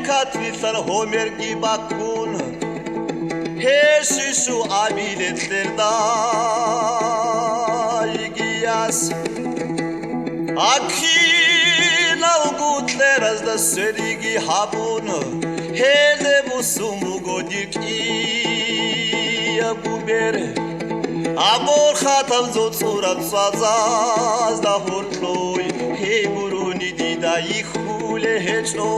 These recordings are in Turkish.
Katvisar Homer Gibakun Heshisu abiletlerda Igiyas Akina ugutleras da serigi habun Hele busumu godik iya gubere Amor khatam zot surat sazaz da hortloy He buruni dida ikhule hechno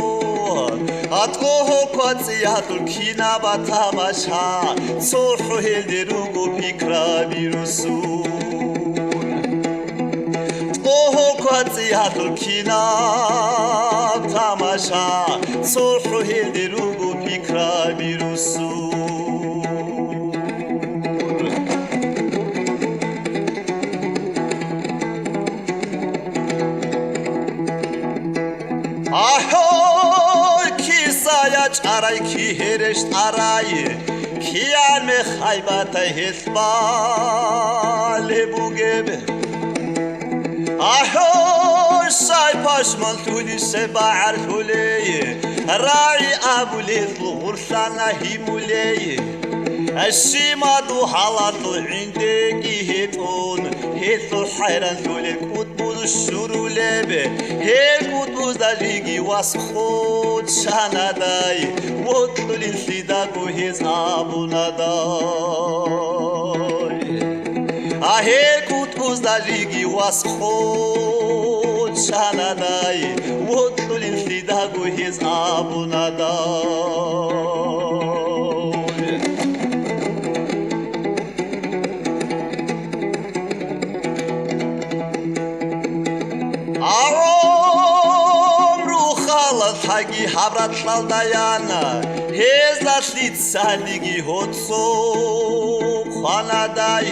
Atkoho kwatsiyatul kina batamasha Sohu helderugo pikra birusun Atkoho kwatsiyatul kina batamasha Sohu helderugo pikra birusun Aray ki hereşt aray ki me haybata hesbale bu gebe aho say paşman tuli sebar tuleye ray abule ursana himuleye الشيمادو حالاتو عندي هيتون هيتو حيران تولي كتبوز الشرو لبه هي كتبوز داجيجي واسخوت شانا داي وطلو للسيداكو هيز آبونا داي هي كتبوز داجيجي واسخوت شانا داي وطلو للسيداكو هيز آبونا داي Hagi habratlar dayana Hezlat litsaligi hotso Khanadai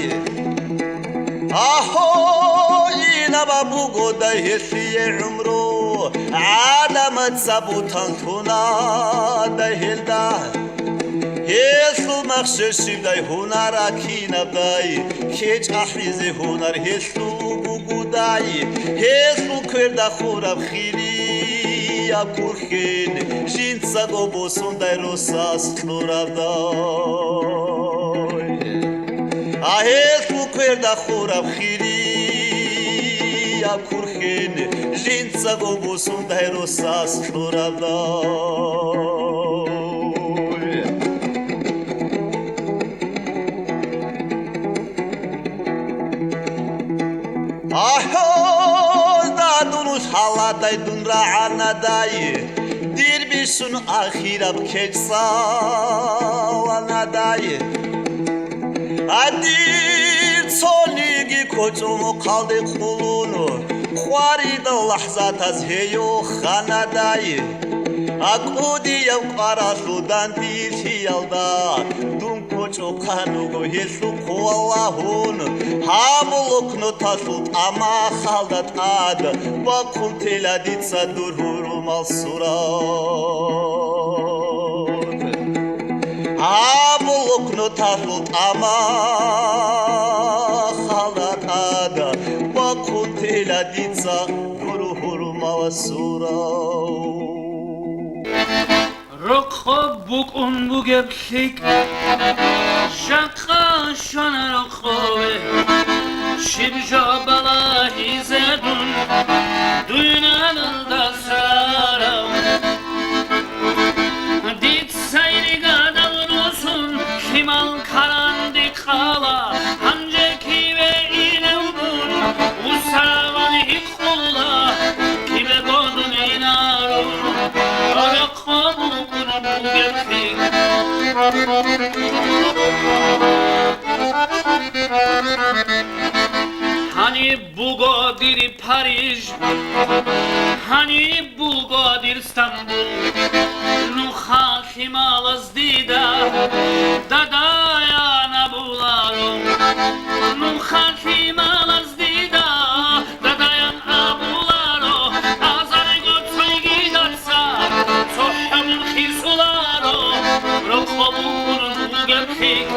Aho ina babu goda hesiye umro Adamat sabutan tuna da hilda Heslu makhshishim day hunar akinab day Kech ahrize hunar heslu bugudai Heslu kwerda khurab khili Kurhin, jinca go bosunday rosas floravday. Ahes bukverda khurab khiri ya kurhin, jinca go bosunday rosas floravday. Ahes dadunus haladay dunra anadayi. Dirbisun akhirab keçsalanadayi. Adir soligi koçumu kaldı kulunu. Khwarida lahzat az heyo khanadayi. Akudiyav qarasudan dilhiyalda Dun koço kanugo hesu kuallahun Hamuluknu tasut ama khaldat ad Vakul teladitsa durhurum al surat Hamuluknu tasut ama khaldat ad Vakul teladitsa durhurum al surat Rokho bukun bugeblik Shakha shana rokhove Shibja bala hizedun Duynan aldasaram Dit sayri gadavrusun Himal karandik khala Hanceki ve inevdun Usaravan hikhulla Kibe godun inarun Rokho Hani bugodir Paris Hani bugodir İstanbul Nuha himalaz dida Dadaya nabularum Nuha himalaz dida Dadaya nabularum Azar gotsoy gidarsa Sohhamul khisularım Rokho bukun bugeblik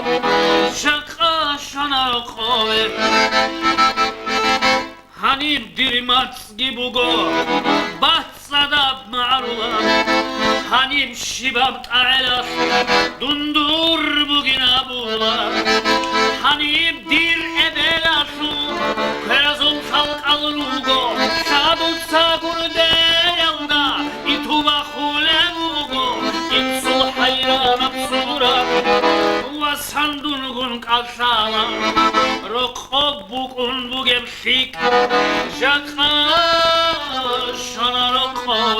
Shakha shana rokhove Hanim dirmatski bugo bahtsada ma'rula Hanim şibab ta'ala dundur bugün abula Hanim dir ebelasu Kerazum salk alrugo Sabut sagur deyalda İtuba hule bugo İnsul hayra mabsura Wasandungun kalsala Rokhob bukun bugemsik Jaka shana rokhob